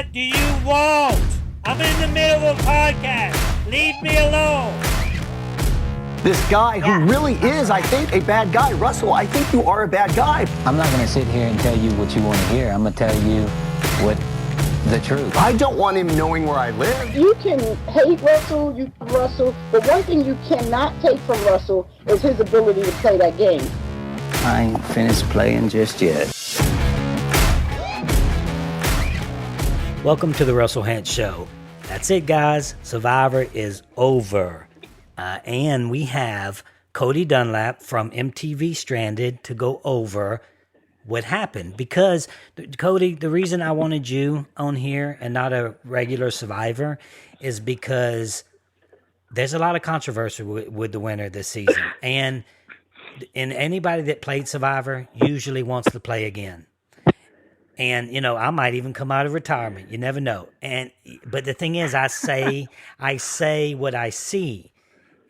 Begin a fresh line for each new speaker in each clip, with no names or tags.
What do you want? I'm in the middle of a podcast. Leave me alone.
This guy who really is, I think, a bad guy. Russell, I think you are a bad guy.
I'm not going to sit here and tell you what you want to hear. I'm going to tell you what the truth.
I don't want him knowing where I live.
You can hate Russell, but one thing you cannot take from Russell is his ability to play that game.
I ain't finished playing just yet.
Welcome to the Russell Hantz Show. That's it, guys. Survivor is over. And we have Cody Dunlap from MTV Stranded to go over what happened. Because, Cody, the reason I wanted you on here and not a regular Survivor is because there's a lot of controversy with the winner this season. And anybody that played Survivor usually wants to play again. And, you know, I might even come out of retirement. You never know. But the thing is, I say what I see.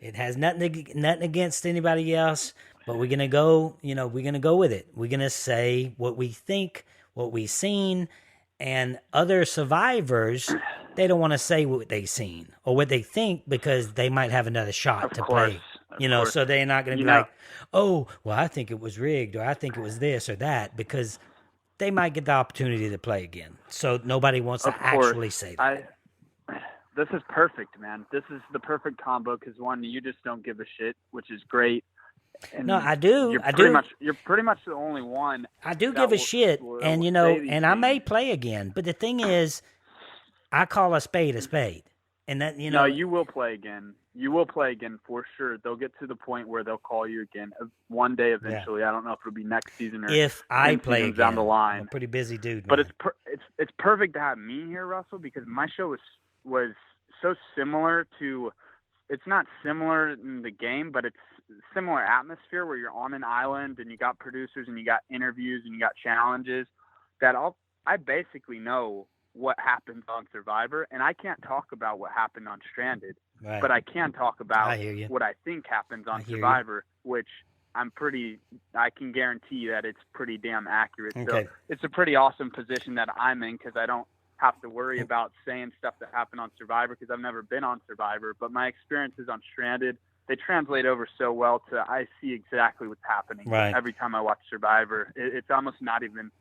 It has nothing against anybody else, but we're going to go, we're going to go with it. We're going to say what we think, what we've seen, and other survivors, they don't want to say what they've seen or what they think because they might have another shot to play. So they're not going to be like, oh, well, I think it was rigged or I think it was this or that because they might get the opportunity to play again. So nobody wants to actually say that.
This is perfect, man. This is the perfect combo because, one, you just don't give a shit, which is great. And
no, I do.
You're pretty much the only one.
I do give a shit, and, and I may play again. But the thing is, I call a spade a spade. And that,
No, you will play again. You will play again for sure. They'll get to the point where they'll call you again one day eventually. Yeah. I don't know if it'll be next season or
if I play again,
down the line.
I'm a pretty busy dude,
but
man.
it's perfect to have me here, Russell, because my show was so similar to. It's not similar in the game, but it's similar atmosphere where you're on an island and you got producers and you got interviews and you got challenges. I basically know what happens on Survivor, and I can't talk about what happened on Stranded,
right.
But I can talk about
I
what I think happens on Survivor, which I can guarantee that it's pretty damn accurate.
Okay.
So it's a pretty awesome position that I'm in because I don't have to worry about saying stuff that happened on Survivor because I've never been on Survivor, but my experiences on Stranded, they translate over so well to I see exactly what's happening every time I watch Survivor. It's almost not even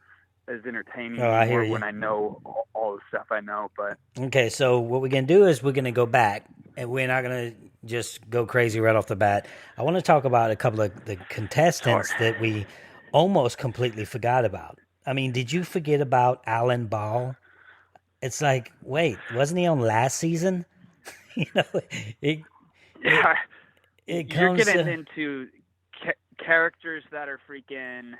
as entertaining anymore when I know all the stuff I know. But
okay, so what we're going to do is we're going to go back, and we're not going to just go crazy right off the bat. I want to talk about a couple of the contestants that we almost completely forgot about. I mean, did you forget about Alan Ball? It's like, wait, wasn't he on last season?
You're getting into characters that are freaking.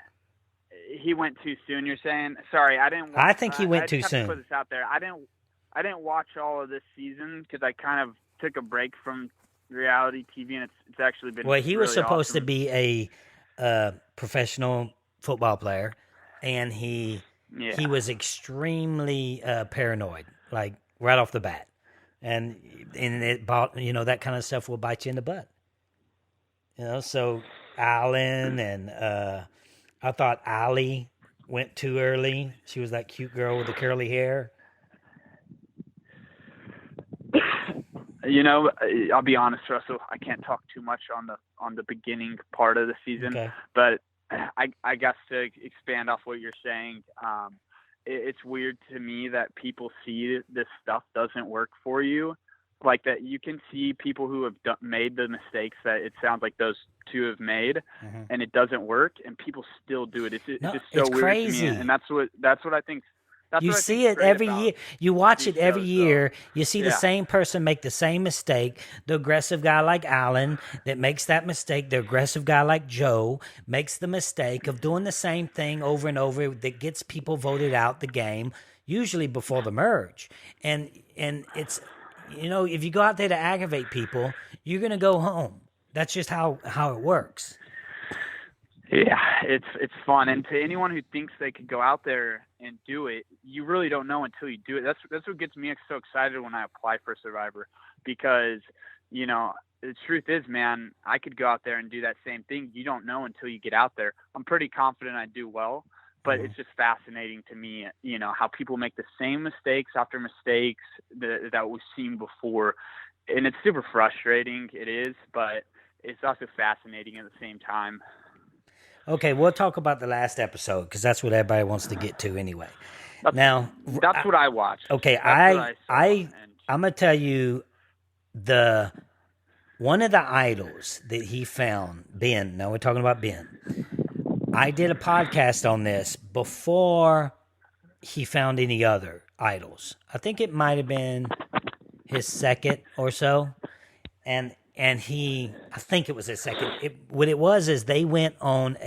He went too soon. You're saying? Sorry, I didn't.
I think he went too soon.
To put this out there. I didn't watch all of this season because I kind of took a break from reality TV, and it's actually been.
Well, he was
really
supposed
awesome.
to be a professional football player, and he was extremely paranoid, like right off the bat, and it bought that kind of stuff will bite you in the butt. So Alan and I thought Allie went too early. She was that cute girl with the curly hair.
I'll be honest, Russell. I can't talk too much on the beginning part of the season,
okay.
But I guess to expand off what you're saying, it's weird to me that people see this stuff doesn't work for you. Like that you can see people who have made the mistakes that it sounds like those two have made, and it doesn't work, and people still do it. It's just so weird
crazy.
to me, and that's what I think.
You see it every year. You watch it every year. You see the same person make the same mistake. The aggressive guy like Alan that makes that mistake. The aggressive guy like Joe makes the mistake of doing the same thing over and over that gets people voted out the game, usually before the merge. And it's, if you go out there to aggravate people, you're going to go home. That's just how it works.
Yeah, it's fun. And to anyone who thinks they could go out there and do it, you really don't know until you do it. That's what gets me so excited when I apply for Survivor because, the truth is, man, I could go out there and do that same thing. You don't know until you get out there. I'm pretty confident I do well, but it's just fascinating to me, how people make the same mistakes after mistakes that we've seen before. And it's super frustrating. It is, but it's also fascinating at the same time.
Okay, we'll talk about the last episode because that's what everybody wants to get to anyway.
That's what I watched.
Okay,
I'm
gonna tell you one of the idols that he found, Ben. Now we're talking about Ben. I did a podcast on this before he found any other idols. I think it might have been his second or so, and I think it was his second. What it was is they went on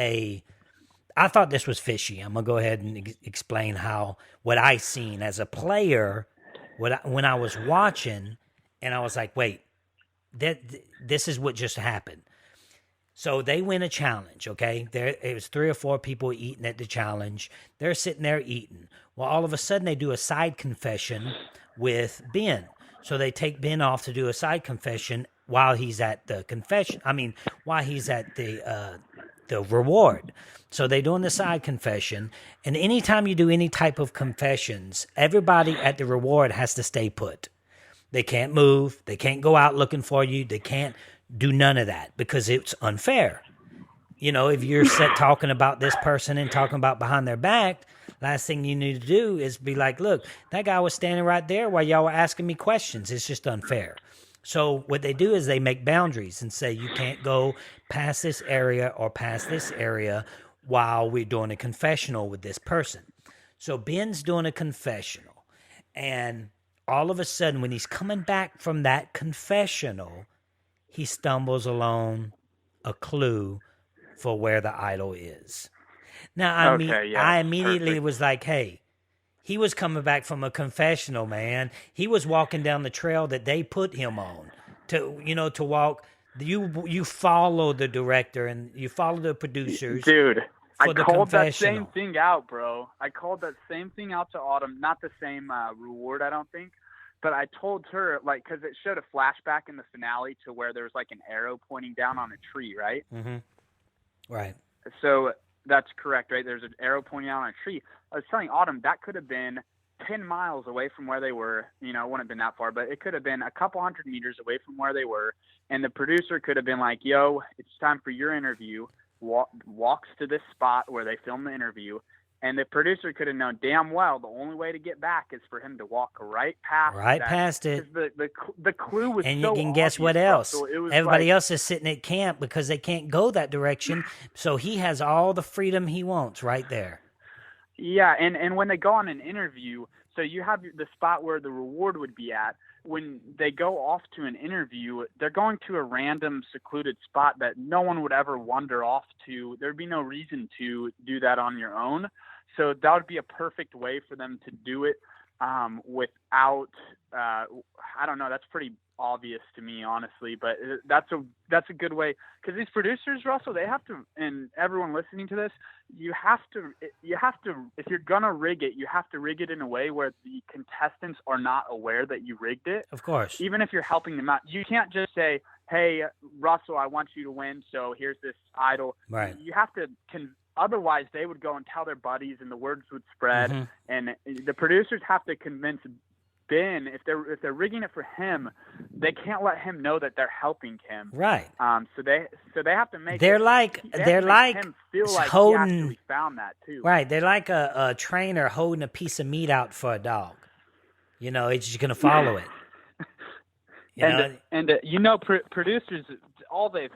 I thought this was fishy. I'm gonna go ahead and explain what I seen as a player, when I was watching, and I was like, wait, this is what just happened. So they win a challenge, okay? It was 3 or 4 people eating at the challenge. They're sitting there eating. Well, all of a sudden they do a side confession with Ben. So they take Ben off to do a side confession while he's at the confession. While he's at the reward. So they're doing the side confession. And anytime you do any type of confessions, everybody at the reward has to stay put. They can't move. They can't go out looking for you. They can't do none of that because it's unfair. If you're talking about this person and talking about behind their back, last thing you need to do is be like, look, that guy was standing right there while y'all were asking me questions. It's just unfair. So what they do is they make boundaries and say you can't go past this area or past this area while we're doing a confessional with this person. So Ben's doing a confessional, and all of a sudden when he's coming back from that confessional, he stumbles along a clue for where the idol is. Now, I immediately was like, hey, he was coming back from a confessional, man. He was walking down the trail that they put him on to walk. You follow the director and you follow the producers.
Dude, I called that same thing out, bro. I called that same thing out to Autumn. Not the same reward, I don't think. But I told her, because it showed a flashback in the finale to where there was an arrow pointing down on a tree, right?
Mm-hmm. Right.
So that's correct, right? There's an arrow pointing out on a tree. I was telling Autumn that could have been 10 miles away from where they were. It wouldn't have been that far, but it could have been a couple 100 meters away from where they were. And the producer could have been like, yo, it's time for your interview. Walks to this spot where they filmed the interview. And the producer could have known damn well the only way to get back is for him to walk right past
it.
The clue was
and
so
you can guess what else?
So
everybody else is sitting at camp because they can't go that direction. So he has all the freedom he wants right there.
Yeah, and when they go on an interview, so you have the spot where the reward would be at. When they go off to an interview, they're going to a random secluded spot that no one would ever wander off to. There'd be no reason to do that on your own. So that would be a perfect way for them to do it without, I don't know, that's pretty obvious to me, honestly, but that's a good way. Because these producers, Russell, they have to, and everyone listening to this, you have to, if you're going to rig it, you have to rig it in a way where the contestants are not aware that you rigged it.
Of course.
Even if you're helping them out. You can't just say, hey, Russell, I want you to win, so here's this idol.
Right.
You have to otherwise, they would go and tell their buddies, and the words would spread.
Mm-hmm.
And the producers have to convince Ben, if they're rigging it for him, they can't let him know that they're helping him.
Right.
So they have to make.
They're like
him feel like
holding.
He actually found that too.
Right. They're like a trainer holding a piece of meat out for a dog. It's just gonna follow it.
Producers, all they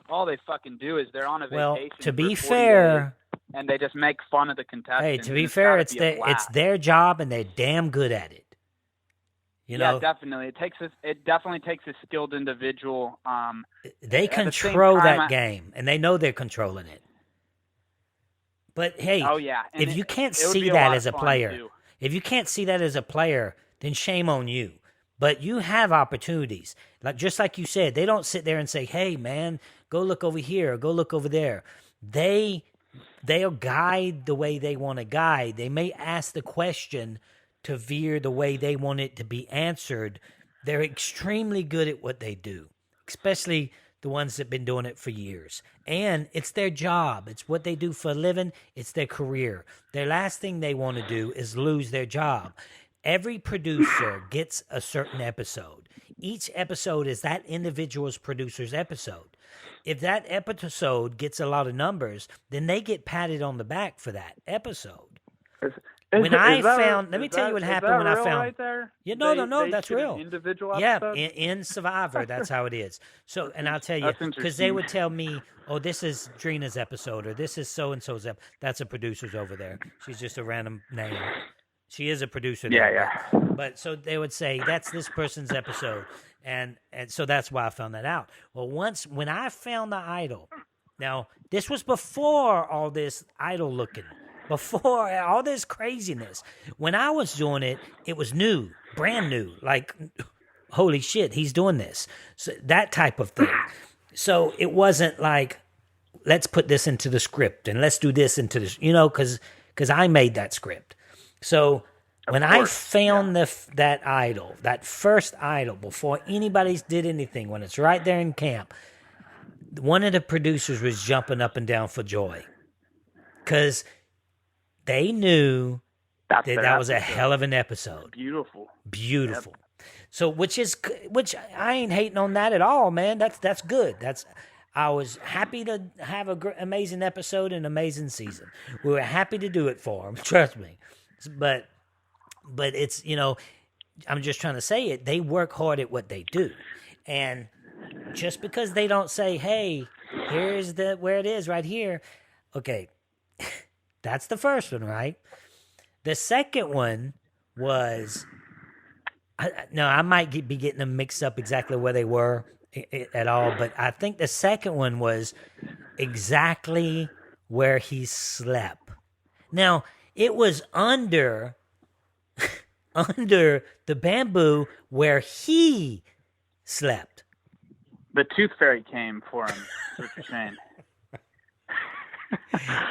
fucking do is they're on a vacation.
Well, to be
for 40
fair.
days, and they just make fun of the contestants.
Hey, to be fair, it's their job, and they're damn good at it.
Yeah, definitely. It definitely takes a skilled individual.
They control that game, and they know they're controlling it. But hey, if you can't see that as a player, then shame on you. But you have opportunities. Just like you said, they don't sit there and say, hey, man, go look over here or go look over there. They'll guide the way they want to guide. They may ask the question to veer the way they want it to be answered. They're extremely good at what they do, especially the ones that been doing it for years. And it's their job. It's what they do for a living. It's their career. Their last thing they want to do is lose their job. Every producer gets a certain episode. Each episode is that individual's producer's episode. If that episode gets a lot of numbers, then they get patted on the back for that episode. Let me tell you what happened when I found.
Right there?
Yeah, no, that's real.
Individual
yeah,
episode?
in Survivor, that's how it is. So, and I'll tell you, because they would tell me, oh, this is Drina's episode, or this is so and so's episode. That's a producer's over there. She's just a random name. She is a producer.
Yeah.
But so they would say that's this person's episode, and so that's why I found that out. Well, when I found the idol, now this was before all this idol looking. Before all this craziness, when I was doing it, it was new, brand new. Like, holy shit, he's doing this. So that type of thing. So it wasn't like, let's put this into the script and let's do this into this, because I made that script. So when I found that idol, that first idol, before anybody did anything, when it's right there in camp, one of the producers was jumping up and down for joy, because they knew that was a hell of an episode. Beautiful. Yep. So, which I ain't hating on that at all, man. That's good. I was happy to have an amazing episode and amazing season. We were happy to do it for them. Trust me. But it's, I'm just trying to say it. They work hard at what they do, and just because they don't say, "Hey, here's where it is right here," okay. That's the first one, right? The second one was, I might be getting them mixed up exactly where they were at all, but I think the second one was exactly where he slept. Now, it was under the bamboo where he slept.
The tooth fairy came for him. That's what you're saying.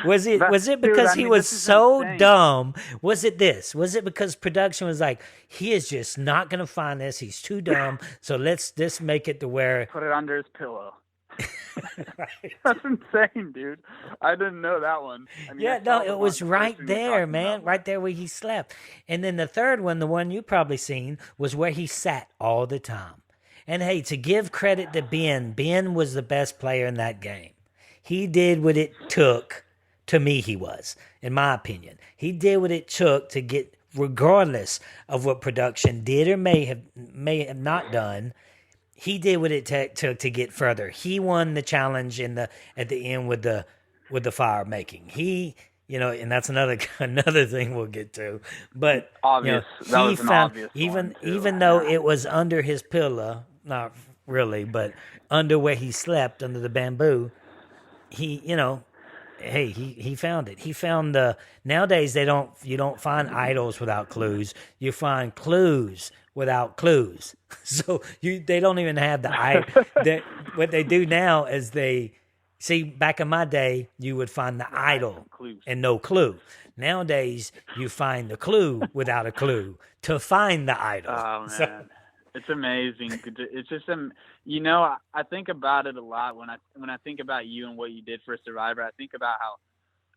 Was it because he was so dumb? Was it because production was like, he is just not going to find this. He's too dumb. So let's just make it to where.
Put it under his pillow.
Right.
That's insane, dude. I didn't know that one.
It was right there, man. Right there where he slept. And then the third one, the one you probably seen, was where he sat all the time. And hey, to give credit to Ben was the best player in that game. He did what it took. To me, he was, in my opinion. He did what it took to get, regardless of what production did or may have not done. He did what it took to get further. He won the challenge at the end with the fire making. He, and that's another thing we'll get to. But
obvious. That was an obvious one too.
Even though it was under his pillow, not really, but under where he slept, under the bamboo. He found it. He found nowadays you don't find idols without clues. You find clues without clues. So they don't even have what they do now is back in my day, you would find the idol and no clue. Nowadays, you find the clue without a clue to find the idol.
Oh, man. It's amazing. It's just, I think about it a lot when I think about you and what you did for Survivor. I think about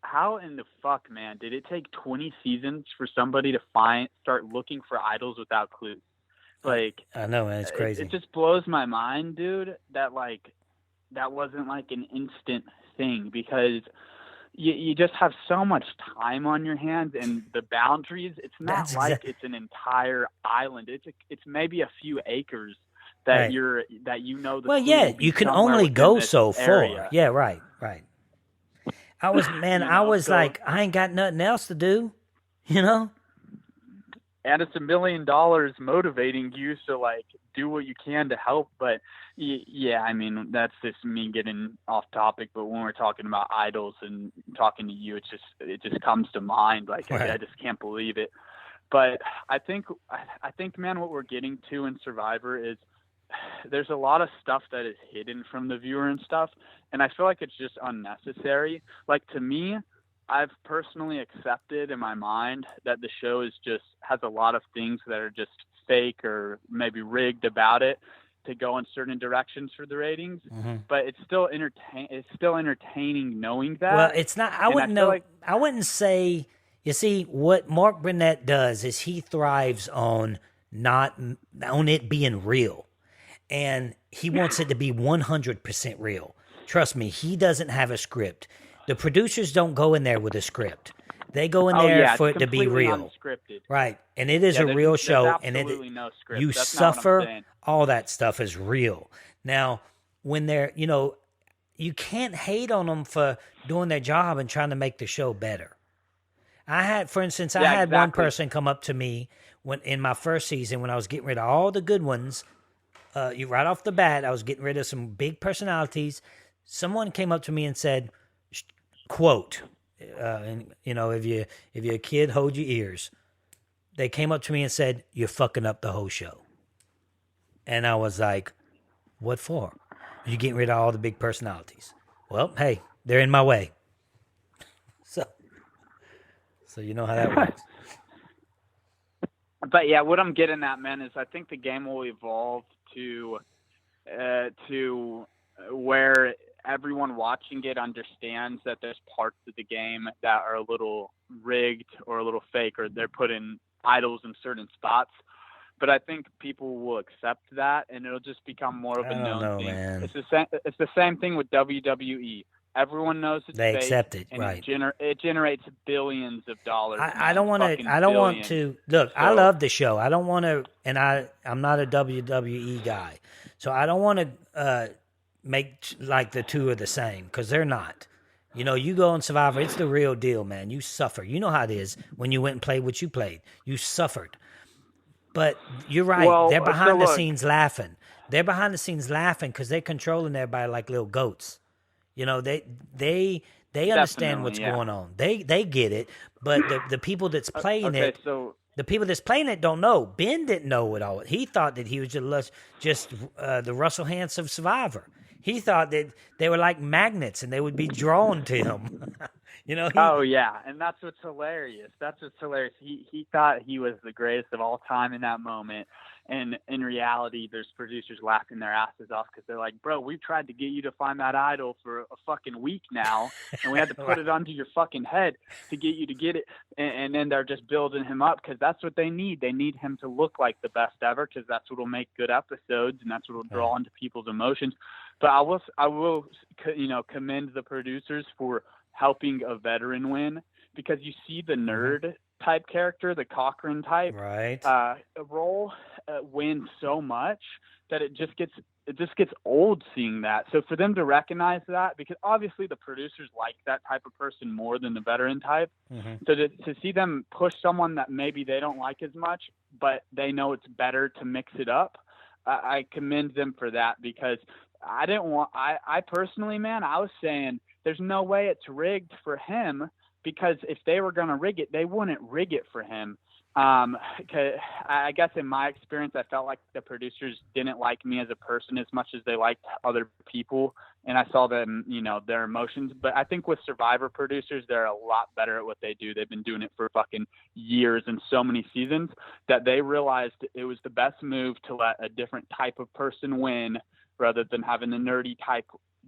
how in the fuck, man, did it take 20 seasons for somebody to start looking for idols without clues? Like,
I know, man, it's crazy.
It just blows my mind, dude, that that wasn't like an instant thing, because you just have so much time on your hands, and the boundaries, it's not it's an entire island. It's maybe a few acres that
right. Well, yeah, you can only go so far. Yeah, right. I was like, I ain't got nothing else to do, And
it's $1 million motivating you to do what you can to help. But yeah, I mean, that's just me getting off topic. But when we're talking about idols and talking to you, it just comes to mind. Right. I just can't believe it. But I think, man, what we're getting to in Survivor is there's a lot of stuff that is hidden from the viewer and stuff. And I feel like it's just unnecessary. Like, to me, I've personally accepted in my mind that the show has a lot of things that are just fake or maybe rigged about it. to go in certain directions for the ratings,
Mm-hmm.
but it's still entertaining knowing that.
Well, it's not. I
And
wouldn't
feel
know.
like-
I wouldn't say. You see, what Mark Burnett does is he thrives on it being real, and he wants it to be 100% real. Trust me, he doesn't have a script. The producers don't go in there with a script. They go in there for it to be
completely
real.
unscripted.
Right. And it is a
there's-
real
there's
show, and
absolutely no script.
you
That's not what I'm
suffer,
saying.
all that stuff is real. Now, when they're, you can't hate on them for doing their job and trying to make the show better. For instance, I had one
exactly.
person come up to me in my first season when I was getting rid of all the good ones. Right off the bat, I was getting rid of some big personalities. Someone came up to me and said, quote, and if you're a kid, hold your ears. They came up to me and said, "You're fucking up the whole show." And I was like, "What for?" "You're getting rid of all the big personalities." Well, hey, they're in my way. So you know how that works.
But yeah, what I'm getting at, man, is I think the game will evolve to where everyone watching it understands that there's parts of the game that are a little rigged or a little fake, or they're putting idols in certain spots. But I think people will accept that, and it'll just become more of a known thing.
Man.
It's the same thing with WWE. Everyone knows it's
They
fake,
accept it,
and
right?
it generates billions of dollars.
I don't want to. I don't want to look. So, I love the show. I don't want to, and I'm not a WWE guy, so I don't want to make like the two are the same, because they're not. You go on Survivor, it's the real deal, man. You suffer. You know how it is when you went and played what you played. You suffered. But you're right.
Well,
they're behind
so
the scenes laughing. They're behind the scenes laughing because they're controlling everybody like little goats. They understand what's going on. They get it. But the people that's playing the people that's playing it don't know. Ben didn't know it all. He thought that he was just the Russell Hantz of Survivor. He thought that they were like magnets and they would be drawn to him.
Oh yeah, and that's what's hilarious. He thought he was the greatest of all time in that moment, and in reality, there's producers laughing their asses off because they're like, "Bro, we've tried to get you to find that idol for a fucking week now, and we had to put it onto your fucking head to get you to get it." And then they're just building him up because that's what they need. They need him to look like the best ever because that's what will make good episodes and that's what will draw into people's emotions. But I will, commend the producers for helping a veteran win, because you see the nerd type character, the Cochran type role win so much that it just gets old seeing that. So for them to recognize that, because obviously the producers like that type of person more than the veteran type. Mm-hmm. So to see them push someone that maybe they don't like as much, but they know it's better to mix it up, I commend them for that, because I personally, man, I was saying, there's no way it's rigged for him, because if they were going to rig it, they wouldn't rig it for him. I guess in my experience, I felt like the producers didn't like me as a person as much as they liked other people. And I saw them, their emotions. But I think with Survivor producers, they're a lot better at what they do. They've been doing it for fucking years and so many seasons that they realized it was the best move to let a different type of person win rather than having the nerdy type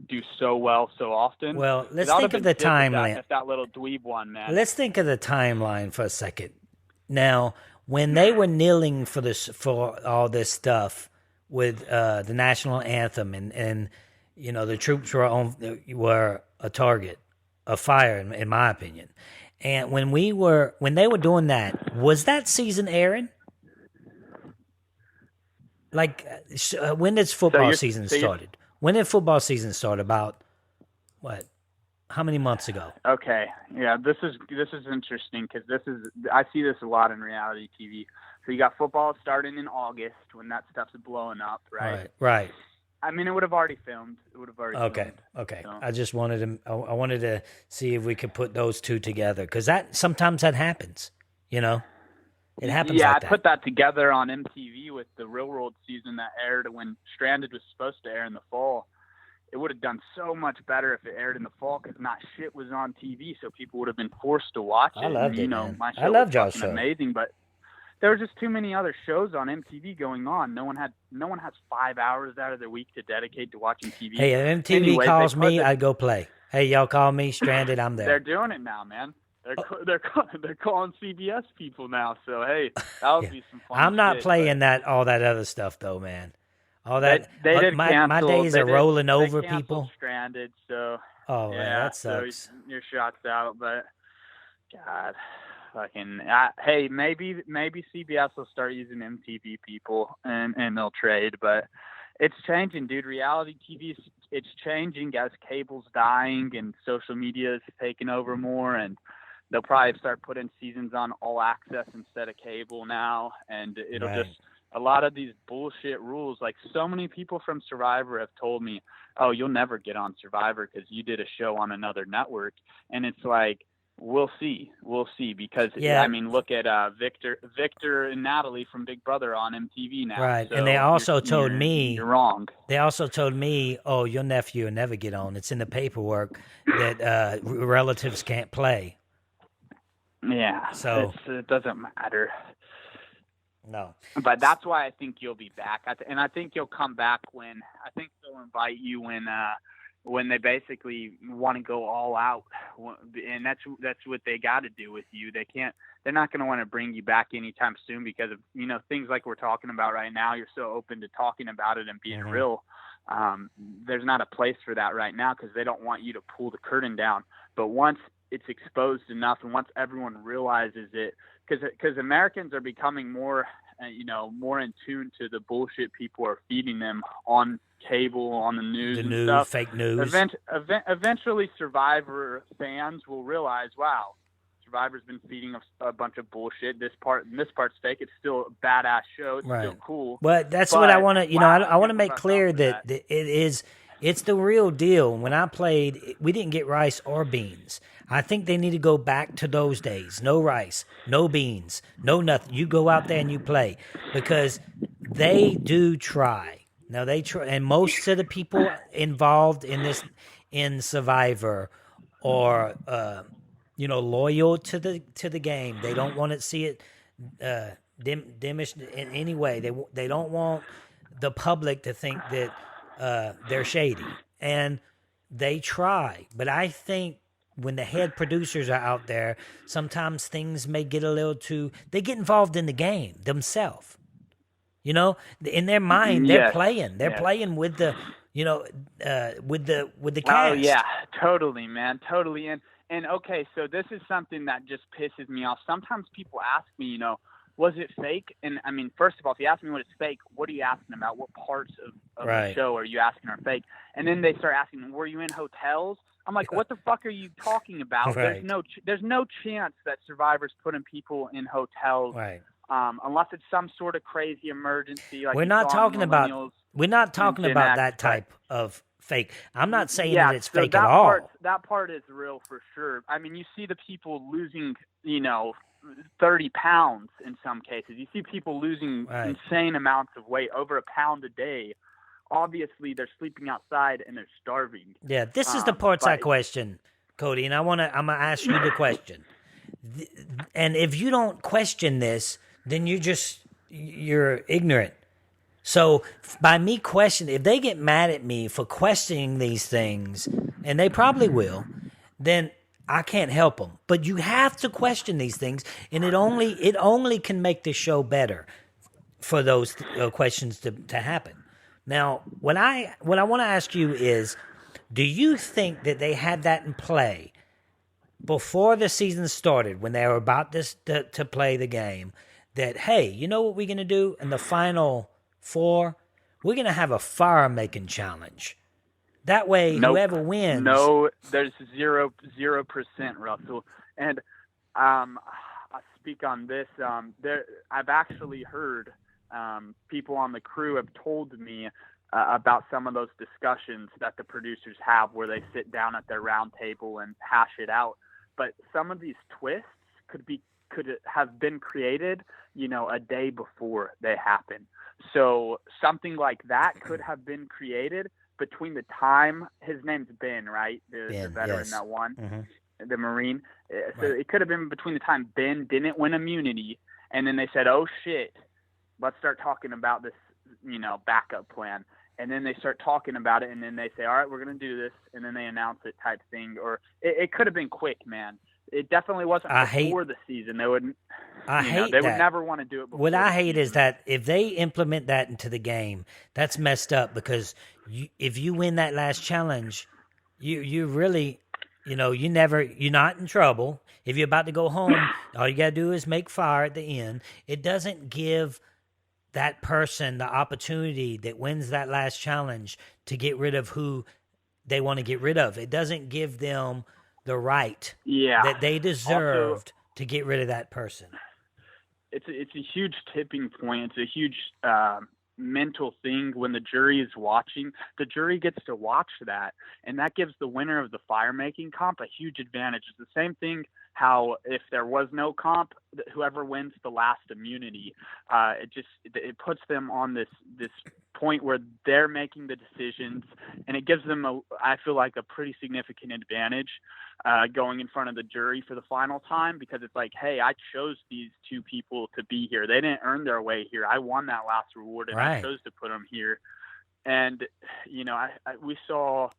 do so well so often.
Well, let's think of the timeline.
If that little dweeb one, man.
Let's think of the timeline for a second. Now, when they were kneeling for all this stuff with the national anthem, and the troops were a target of fire, in my opinion. And when they were doing that, was that season airing? Like, when did football season started? When did football season start? About what? How many months ago?
Okay, yeah, this is interesting, because I see this a lot in reality TV. So you got football starting in August when that stuff's blowing up, right?
Right.
I mean, it would have already filmed.
Okay.
So.
I just wanted to see if we could put those two together, because sometimes that happens. It happens.
Yeah,
like that.
I put that together on MTV with the Real World season that aired when Stranded was supposed to air in the fall. It would have done so much better if it aired in the fall, because not shit was on TV, so people would have been forced to watch it.
I loved it, man.
My show
I loved
was
y'all's show.
Amazing, but there were just too many other shows on MTV going on. No one has 5 hours out of their week to dedicate to watching TV.
Hey, if MTV
Anyways,
calls me, I'd go play. Hey, y'all call me, Stranded, I'm there.
They're doing it now, man. They're calling CBS people now. So hey, that would be some fun.
I'm not playing all that other stuff though, man. All that
they did
my days are rolling over,
they
people.
Stranded, so
oh man, that sucks.
So your shot's out, but God, fucking hey, maybe CBS will start using MTV people and they'll trade, but it's changing, dude. Reality TV it's changing as cable's dying and social media is taking over more, and they'll probably start putting seasons on All Access instead of cable now, and it'll
Right.
just a lot of these bullshit rules. Like so many people from Survivor have told me, "Oh, you'll never get on Survivor because you did a show on another network," and it's like, we'll see because I mean, look at Victor and Natalie from Big Brother on MTV now.
Right,
so
and they also told me
you're wrong.
They also told me, "Oh, your nephew will never get on. It's in the paperwork that relatives can't play."
Yeah,
so
it doesn't matter.
No,
but that's why I think you'll be back, and I think you'll come back when I think they'll invite you when they basically want to go all out, and that's what they got to do with you. They're not going to want to bring you back anytime soon because of things like we're talking about right now. You're so open to talking about it and being real. There's not a place for that right now because they don't want you to pull the curtain down. But once it's exposed enough, and once everyone realizes it, because Americans are becoming more in tune to the bullshit people are feeding them on cable, on the news, and stuff.
Fake news.
Eventually, Survivor fans will realize, wow, Survivor's been feeding us a bunch of bullshit. This part's fake. It's still a badass show. It's still cool.
Well, that's what I want to. I want to make clear that it is. It's the real deal. When I played, we didn't get rice or beans. I think they need to go back to those days. No rice, no beans, no nothing. You go out there and you play because they do try. Now they try, and most of the people involved in Survivor are loyal to the game. They don't want to see it diminished in any way. They don't want the public to think that they're shady, and they try. But I think when the head producers are out there, sometimes things may get a little too. They get involved in the game themselves. In their mind, they're playing. They're playing with the, with the cast.
Oh yeah, totally, man, totally. And okay, so this is something that just pisses me off. Sometimes people ask me, was it fake? And I mean, first of all, if you ask me what it's fake, what are you asking about? What parts of the show are you asking are fake? And then they start asking, were you in hotels? I'm like, what the fuck are you talking about?
Right.
There's no chance that Survivor's putting people in hotels, unless it's some sort of crazy emergency. Like
we're not talking about that type of fake. I'm not saying that it's fake at all.
That part is real for sure. I mean, you see the people losing, 30 pounds in some cases. You see people losing insane amounts of weight, over a pound a day. Obviously, they're sleeping outside and they're starving.
Yeah, this is the parts I question, Cody, and I'm gonna ask you the question. And if you don't question this, then you're ignorant. So by me questioning, if they get mad at me for questioning these things, and they probably will, then I can't help them. But you have to question these things, and it only can make the show better for those questions to happen. Now, what I want to ask you is, do you think that they had that in play before the season started, when they were about to play the game, that, hey, you know what we're going to do in the final 4? We're going to have a fire-making challenge. That way, whoever wins...
No, there's 0%, Russell. And I speak on this. I've actually heard... people on the crew have told me about some of those discussions that the producers have where they sit down at their round table and hash it out. But some of these twists could have been created, a day before they happen. So something like that could have been created between the time, his name's Ben, right? The veteran that won.
Mm-hmm.
the Marine. So it could have been between the time Ben didn't win immunity, and then they said, "Oh shit, let's start talking about this, backup plan." And then they start talking about it, and then they say, "All right, we're going to do this," and then they announce it type thing. Or it could have been quick, man. It definitely wasn't before the season. They wouldn't. They would never want to do it before.
What I hate is that if they implement that into the game, that's messed up, because if you win that last challenge, you really, you're not in trouble. If you're about to go home, all you got to do is make fire at the end. It doesn't give that person the opportunity that wins that last challenge to get rid of who they want to get rid of. It doesn't give them the right that they deserved to get rid of that person.
It's a huge tipping point. It's a huge mental thing when the jury is watching. The jury gets to watch that, and that gives the winner of the fire-making comp a huge advantage. It's the same thing how if there was no comp, whoever wins the last immunity, it puts them on this point where they're making the decisions, and it gives them I feel like a pretty significant advantage going in front of the jury for the final time, because it's like, hey, I chose these two people to be here. They didn't earn their way here. I won that last reward, and I chose to put them here. And we saw.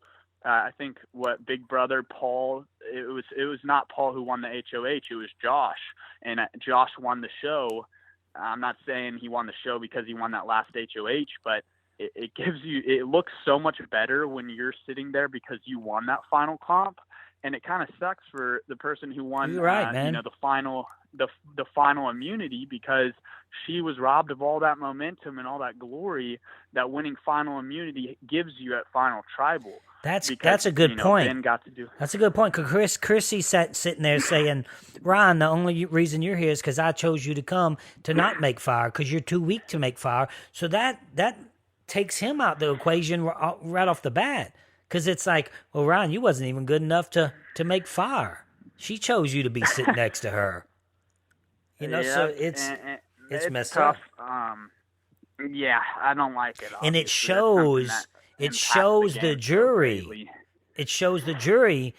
I think Big Brother Paul. It was not Paul who won the HOH. It was Josh, and Josh won the show. I'm not saying he won the show because he won that last HOH, but it gives you. It looks so much better when you're sitting there because you won that final comp, and it kind of sucks for the person who won.
You're right, man.
The final immunity, because she was robbed of all that momentum and all that glory that winning final immunity gives you at final tribal.
That's a good point.
Ben got to do.
That's a good point. Because Chrissy sitting there saying, "Ryan, the only reason you're here is because I chose you to come to not make fire because you're too weak to make fire." So that takes him out the equation right off the bat. Because it's like, well, Ryan, you wasn't even good enough to make fire. She chose you to be sitting next to her. So it's messed
tough.
up.
I don't like it.
And it shows the jury. It shows the jury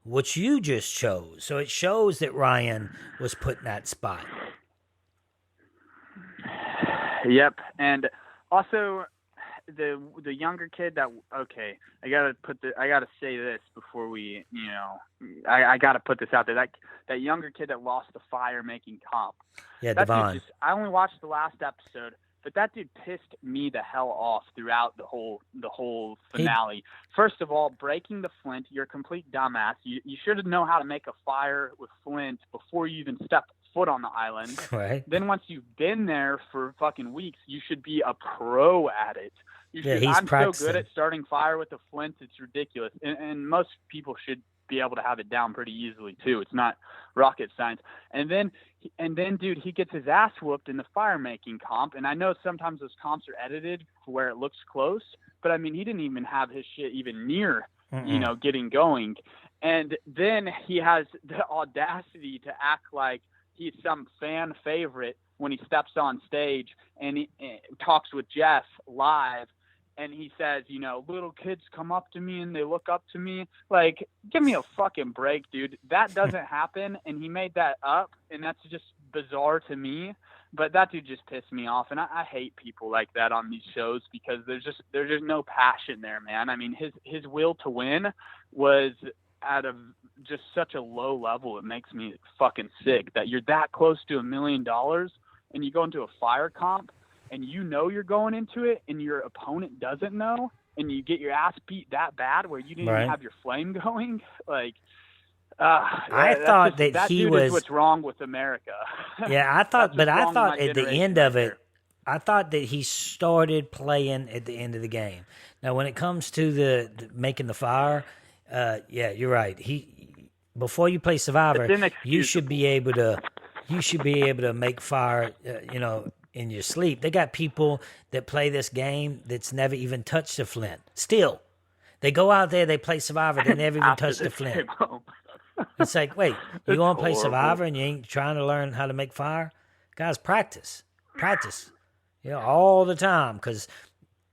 what you just chose. So it shows that Ryan was put in that spot.
Yep, and also the younger kid I gotta say this before we I gotta put this out there, that younger kid that lost the fire making comp.
Yeah, Devon.
I only watched the last episode, but that dude pissed me the hell off throughout the whole finale. First of all, breaking the flint, you're a complete dumbass. You should know how to make a fire with flint before you even step foot on the island.
Right.
Then once you've been there for fucking weeks, you should be a pro at it. I'm
practicing.
so good at starting fire with the flint, it's ridiculous. And most people should be able to have it down pretty easily too. It's not rocket science. And then dude, he gets his ass whooped in the fire making comp. And I know sometimes those comps are edited for where it looks close, but I mean, he didn't even have his shit even near, getting going. And then he has the audacity to act like he's some fan favorite when he steps on stage and he talks with Jeff live. And he says, little kids come up to me and they look up to me. Like, give me a fucking break, dude. That doesn't happen. And he made that up. And that's just bizarre to me. But that dude just pissed me off. And I hate people like that on these shows because there's just no passion there, man. I mean, his will to win was at just such a low level. It makes me fucking sick that you're that close to $1 million and you go into a fire comp and you're going into it and your opponent doesn't know, and you get your ass beat that bad where you didn't even have your flame going. Like,
I thought that he
dude
was.
Is what's wrong with America?
Yeah, I thought at the end of it, I thought that he started playing at the end of the game. Now, when it comes to the making the fire, you're right. Before you play Survivor, you should be able to make fire. In your sleep. They got people that play this game that's never even touched the flint. Still, they go out there, they play Survivor, they never even touch the flint. It's like, wait, you want to play Survivor and you ain't trying to learn how to make fire? Guys, practice, all the time, because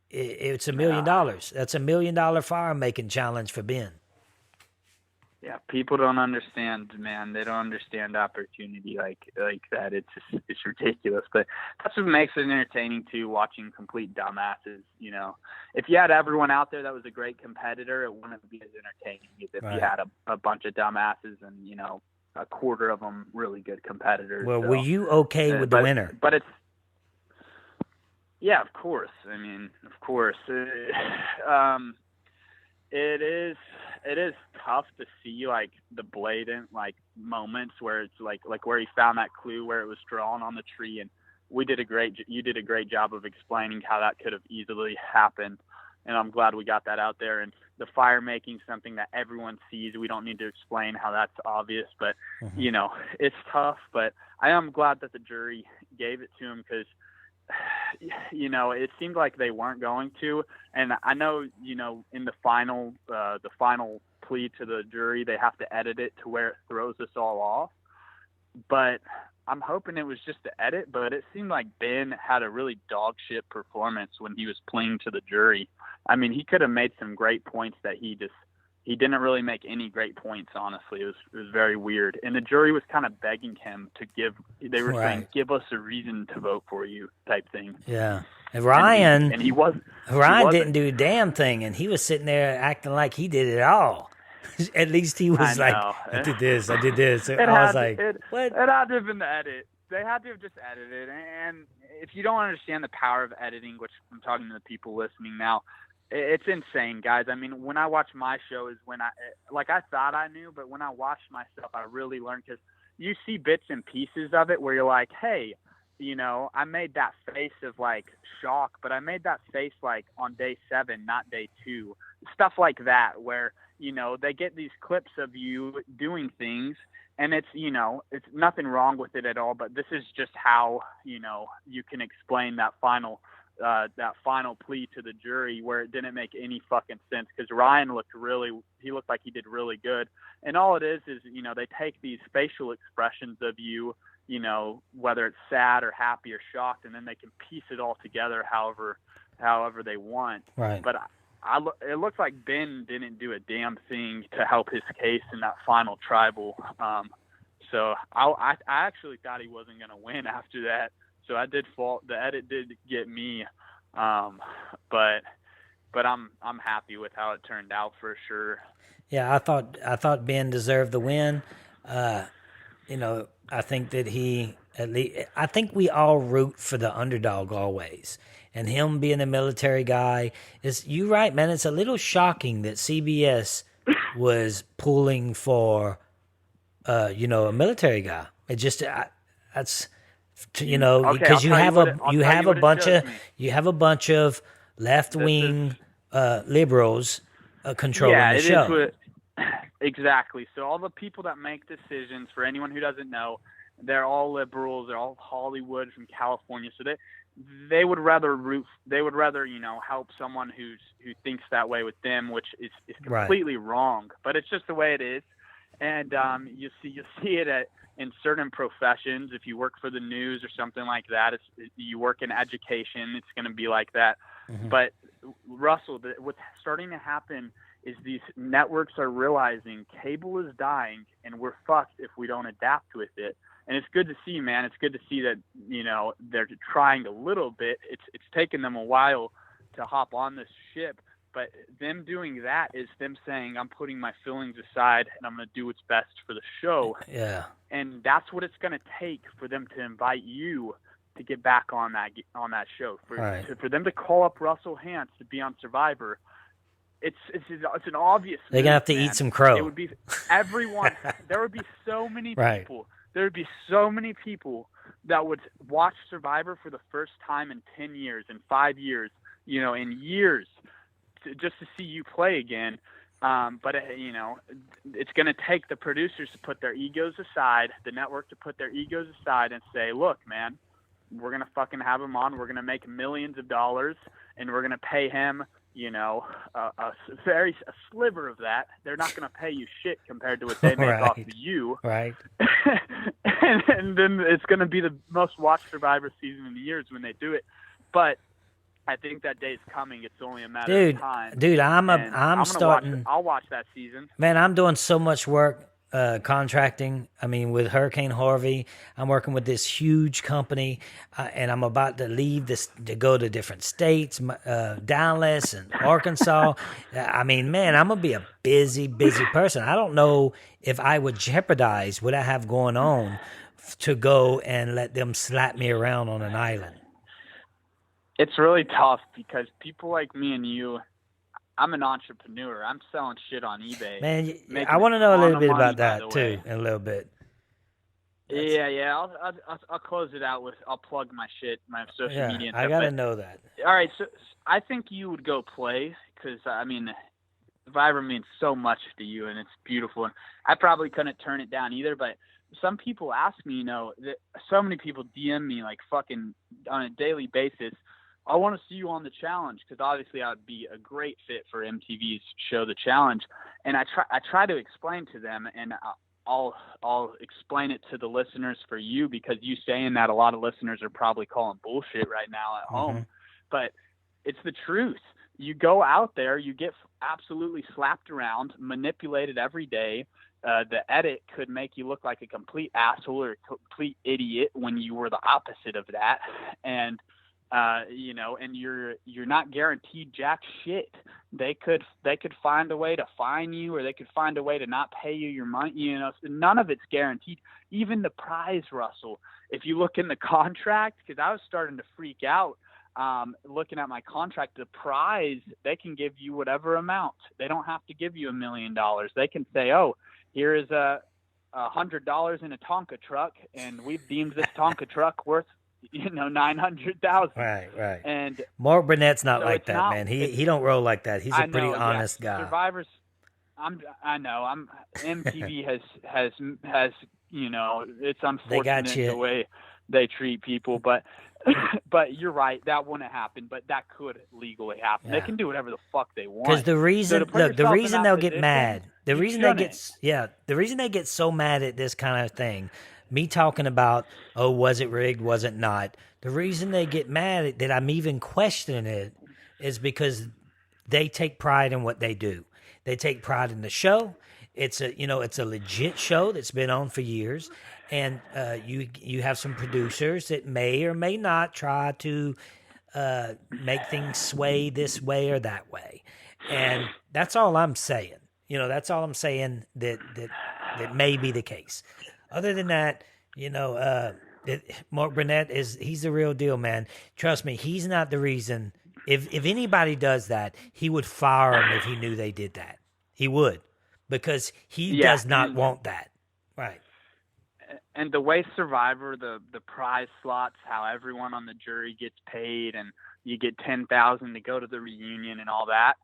it's $1 million. That's $1 million fire making challenge for Ben.
Yeah, people don't understand, man. They don't understand opportunity like that. It's ridiculous. But that's what makes it entertaining too. Watching complete dumbasses. If you had everyone out there that was a great competitor, it wouldn't be as entertaining as if you had a bunch of dumbasses and a quarter of them really good competitors.
Well,
so,
were you okay with the winner?
But it's yeah, of course. I mean, of course. It is tough to see like the blatant like moments where it's like where he found that clue where it was drawn on the tree, and you did a great job of explaining how that could have easily happened, and I'm glad we got that out there. And the fire making something that everyone sees. We don't need to explain how that's obvious, but it's tough. But I am glad that the jury gave it to him because it seemed like they weren't going to. And I know, in the final plea to the jury, they have to edit it to where it throws us all off. But I'm hoping it was just the edit, but it seemed like Ben had a really dog shit performance when he was pleading to the jury. I mean, he could have made some great points that he didn't really make any great points, honestly. It was very weird. And the jury was kind of begging him to saying, give us a reason to vote for you type thing.
Yeah. And Ryan,
Ryan
didn't do a damn thing, and he was sitting there acting like he did it all. At least he was like, I did this. And I was like, what?
It had to have been the edit. They had to have just edited. And if you don't understand the power of editing, which I'm talking to the people listening now, it's insane, guys. I mean, when I watch my show is when I thought I knew, but when I watched myself, I really learned, because you see bits and pieces of it where you're like, hey, I made that face of like shock, but I made that face like on day 7, not day 2. Stuff like that, where, they get these clips of you doing things, and it's nothing wrong with it at all, but this is just how, you can explain that final plea to the jury where it didn't make any fucking sense, because Ryan looked like he did really good. And all it is, they take these facial expressions of you, whether it's sad or happy or shocked, and then they can piece it all together however they want.
Right.
But it looks like Ben didn't do a damn thing to help his case in that final tribal. So I actually thought he wasn't going to win after that. So I did fault. The edit did get me, but I'm happy with how it turned out for sure.
Yeah, I thought Ben deserved the win. I think that I think we all root for the underdog always. And him being a military guy you're right, man. It's a little shocking that CBS was pulling for, a military guy. It just, that's, because you have a bunch of left wing liberals controlling the show.
Exactly. So all the people that make decisions, for anyone who doesn't know, they're all liberals. They're all Hollywood from California. So they would rather help someone who thinks that way with them, which is completely wrong. But it's just the way it is. And you see it in certain professions. If you work for the news or something like that, you work in education, it's going to be like that. Mm-hmm. But Russell, what's starting to happen is these networks are realizing cable is dying, and we're fucked if we don't adapt with it. And it's good to see, man. It's good to see that they're trying a little bit. It's taken them a while to hop on this ship. But them doing that is them saying, I'm putting my feelings aside and I'm going to do what's best for the show.
Yeah.
And that's what it's going to take for them to invite you to get back on that show. For them to call up Russell Hantz to be on Survivor, it's an obvious
they're going to have to eat some crow.
It would be everyone. There would be so many people.
Right.
There would be so many people that would watch Survivor for the first time in 10 years, in 5 years, in years, just to see you play again. But it's going to take the producers to put their egos aside, the network to put their egos aside and say, look, man, we're going to fucking have him on. We're going to make millions of dollars, and we're going to pay him, a sliver of that. They're not going to pay you shit compared to what they make off of you.
Right.
and then it's going to be the most watched Survivor season in the years when they do it. But I think that day's coming. It's only a matter of time.
Dude,
And
I'm starting.
I'll watch that season.
Man, I'm doing so much work contracting. I mean, with Hurricane Harvey, I'm working with this huge company, and I'm about to leave this to go to different states, Dallas and Arkansas. I mean, man, I'm gonna be a busy person. I don't know if I would jeopardize what I have going on to go and let them slap me around on an island.
It's really tough because people like me and you, I'm an entrepreneur. I'm selling shit on eBay.
Man, I want to know a little bit about that too, a little bit.
Yeah. I'll close it out with I'll plug my shit, my social media. And stuff.
I gotta know that.
All right, so I think you would go play because I mean, Survivor means so much to you and it's beautiful. And I probably couldn't turn it down either, but some people ask me, that so many people DM me like fucking on a daily basis. I want to see you on the challenge because obviously I would be a great fit for MTV's show, The Challenge. And I try to explain to them, and I'll explain it to the listeners for you because you saying that a lot of listeners are probably calling bullshit right now at home, but it's the truth. You go out there, you get absolutely slapped around, manipulated every day. The edit could make you look like a complete asshole or a complete idiot when you were the opposite of that. And and you're not guaranteed jack shit. They could find a way to fine you, or they could find a way to not pay you your money. So none of it's guaranteed. Even the prize, Russell. If you look in the contract, because I was starting to freak out, looking at my contract, the prize, they can give you whatever amount. They don't have to give you $1 million. They can say, oh, here is $100 in a Tonka truck, and we've deemed this Tonka truck worth $900,000.
Right.
And
Mark Burnett's not like that, man. He don't roll like that. He's a pretty honest guy.
Survivors, I know. MTV has it's unfortunate the way they treat people, but you're right. That wouldn't happen, but that could legally happen. Yeah. They can do whatever the fuck they want.
Because the reason they'll get mad, the reason they get so mad at this kind of thing. Me talking about, oh, was it rigged, was it not? The reason they get mad that I'm even questioning it is because they take pride in what they do. They take pride in the show. It's a legit show that's been on for years, and you have some producers that may or may not try to make things sway this way or that way, and that's all I'm saying. That's all I'm saying that may be the case. Other than that, Mark Burnett he's the real deal, man. Trust me, he's not the reason. If anybody does that, he would fire him if he knew they did that. He would, because he does not want that. Right.
And the way Survivor, the prize slots, how everyone on the jury gets paid, and you get $10,000 to go to the reunion and all that.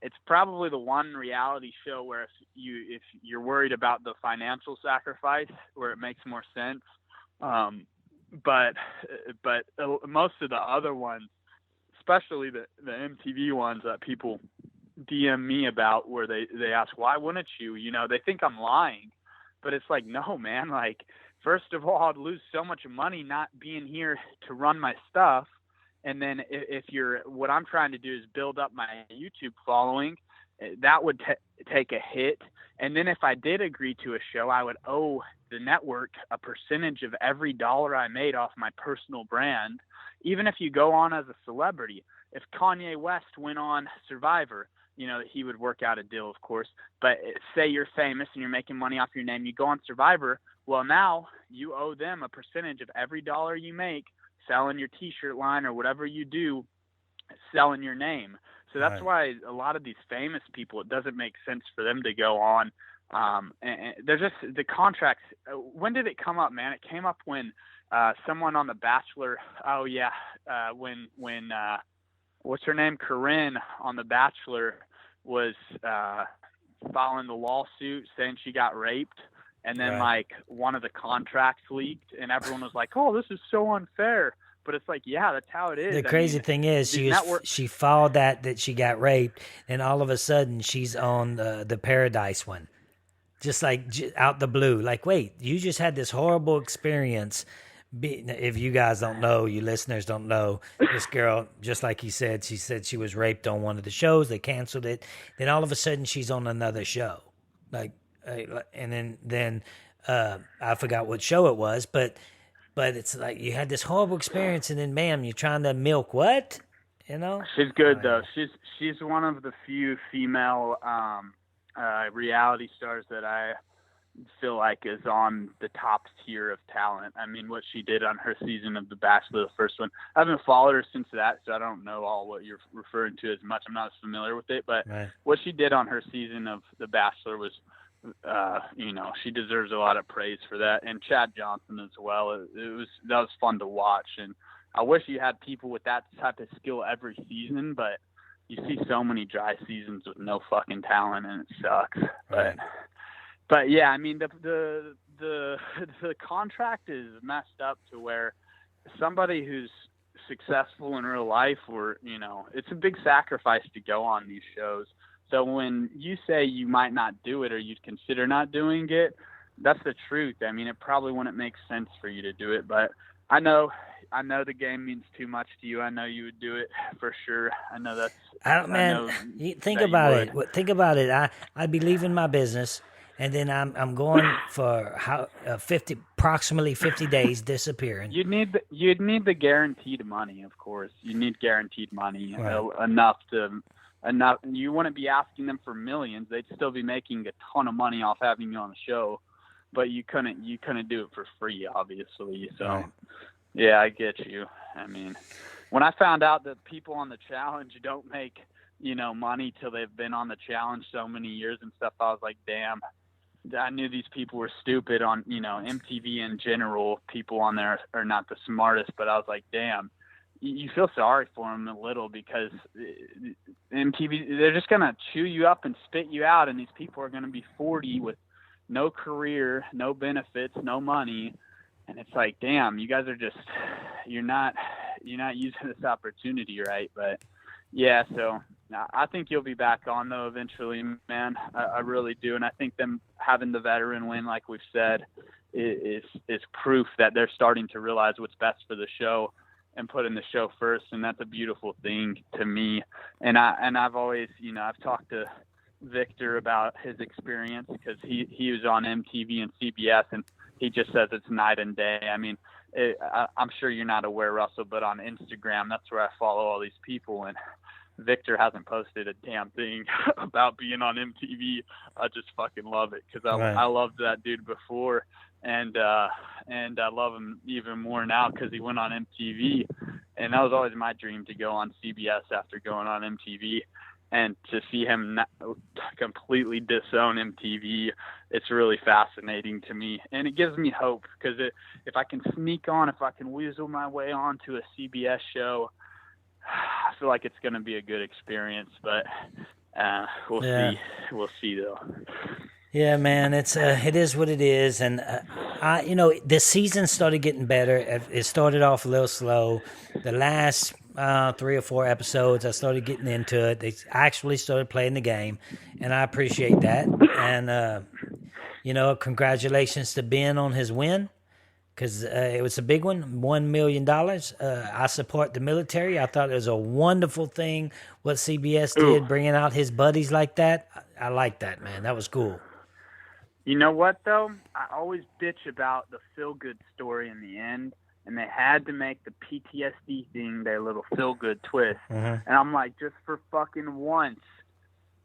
It's probably the one reality show where if you're worried about the financial sacrifice, where it makes more sense. But most of the other ones, especially the MTV ones that people DM me about, where they ask, why wouldn't you? They think I'm lying, but it's like, no, man. Like, first of all, I'd lose so much money not being here to run my stuff. And then what I'm trying to do is build up my YouTube following, that would take a hit. And then if I did agree to a show, I would owe the network a percentage of every dollar I made off my personal brand. Even if you go on as a celebrity, if Kanye West went on Survivor, he would work out a deal, of course. But say you're famous and you're making money off your name, you go on Survivor. Well, now you owe them a percentage of every dollar you make selling your T-shirt line or whatever you do, selling your name. So that's why a lot of these famous people, it doesn't make sense for them to go on. And they're just the contracts. When did it come up, man? It came up when someone on The Bachelor. Oh yeah, when what's her name? Corinne on The Bachelor was filing the lawsuit saying she got raped. And then, one of the contracts leaked, and everyone was like, oh, this is so unfair. But it's like, yeah, that's how it is.
The crazy thing is, she filed that she got raped, and all of a sudden, she's on the Paradise one. Just like out the blue. Like, wait, you just had this horrible experience if you guys don't know, you listeners don't know, this girl, just like he said, she said she was raped on one of the shows. They canceled it. Then all of a sudden, she's on another show, like, and then I forgot what show it was, but it's like you had this horrible experience, and then, ma'am, you're trying to milk what? You know?
She's good though. She's one of the few female reality stars that I feel like is on the top tier of talent. I mean, what she did on her season of The Bachelor, the first one, I haven't followed her since that, so I don't know all what you're referring to as much. I'm not as familiar with it, but
Right.
what she did on her season of The Bachelor was, she deserves a lot of praise for that. And Chad Johnson as well. That was fun to watch. And I wish you had people with that type of skill every season, but you see so many dry seasons with no fucking talent, and it sucks.
Right.
But yeah, I mean, the contract is messed up to where somebody who's successful in real life, or it's a big sacrifice to go on these shows. So when you say you might not do it or you'd consider not doing it, that's the truth. I mean, it probably wouldn't make sense for you to do it, but I know the game means too much to you. I know you would do it for sure. I know that's.
Think about it. Think about it. I'd be leaving my business, and then I'm going for approximately 50 days disappearing.
You'd need the guaranteed money, of course. You need guaranteed money,
right.
enough. You wouldn't be asking them for millions. They'd still be making a ton of money off having you on the show, but you couldn't do it for free, obviously. So, right. Yeah, I get you. I mean, when I found out that people on the challenge don't make money till they've been on the challenge so many years and stuff, I was like, damn. I knew these people were stupid on, MTV in general. People on there are not the smartest, but I was like, damn, you feel sorry for them a little, because MTV, they're just going to chew you up and spit you out. And these people are going to be 40 with no career, no benefits, no money. And it's like, damn, you guys are just, you're not using this opportunity right. But yeah, so I think you'll be back on though eventually, man. I really do. And I think them having the veteran win, like we've said, is proof that they're starting to realize what's best for the show and putting the show first. And that's a beautiful thing to me. And I've always, I've talked to Victor about his experience, because he was on MTV and CBS, and he just says it's night and day. I mean, I'm sure you're not aware, Russell, but on Instagram, that's where I follow all these people, and Victor hasn't posted a damn thing about being on MTV. I just fucking love it, because I loved that dude before, and I love him even more now because he went on MTV, and that was always my dream, to go on CBS after going on MTV. And to see him completely disown MTV, it's really fascinating to me. And it gives me hope, because if I can weasel my way onto a CBS show, I feel like it's going to be a good experience. But we'll see. We'll see, though.
Yeah, man, it is what it is. And, the season started getting better. It started off a little slow. The last 3 or 4 episodes, I started getting into it. They actually started playing the game, and I appreciate that. And, congratulations to Ben on his win, because it was a big one, $1 million. I support the military. I thought it was a wonderful thing what CBS did, bringing out his buddies like that. I like that, man. That was cool.
You know what, though? I always bitch about the feel-good story in the end, and they had to make the PTSD thing their little feel-good twist. And I'm like, just for fucking once,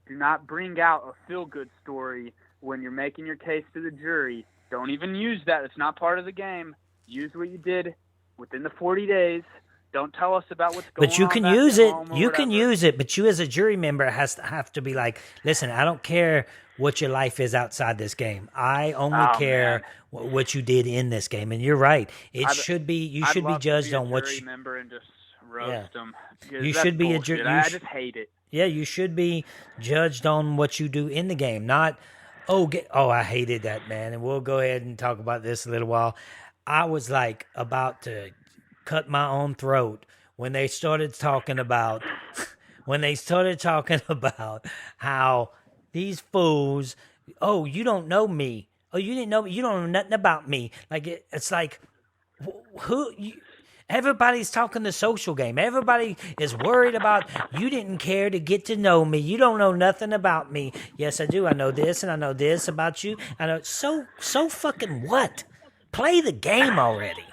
do not bring out a feel-good story when you're making your case to the jury. Don't even use that. It's not part of the game. Use what you did within the 40 days. Don't tell us about what's going on.
But you can use it. You can use it. But you, as a jury member, have to be like, listen, I don't care what your life is outside this game. I only care what you did in this game. And you're right. You should be judged on what you
member and just roast them.
You should be a jury.
I just hate it.
Yeah, you should be judged on what you do in the game, not I hated that, man. And we'll go ahead and talk about this a little while. I was like about to cut my own throat when they started talking about how these fools, you don't know me. Oh, you didn't know me. You don't know nothing about me. Like, it's like, Everybody's talking the social game. Everybody is worried about you didn't care to get to know me. You don't know nothing about me. Yes, I do. I know this and I know this about you. I know so fucking what? Play the game already.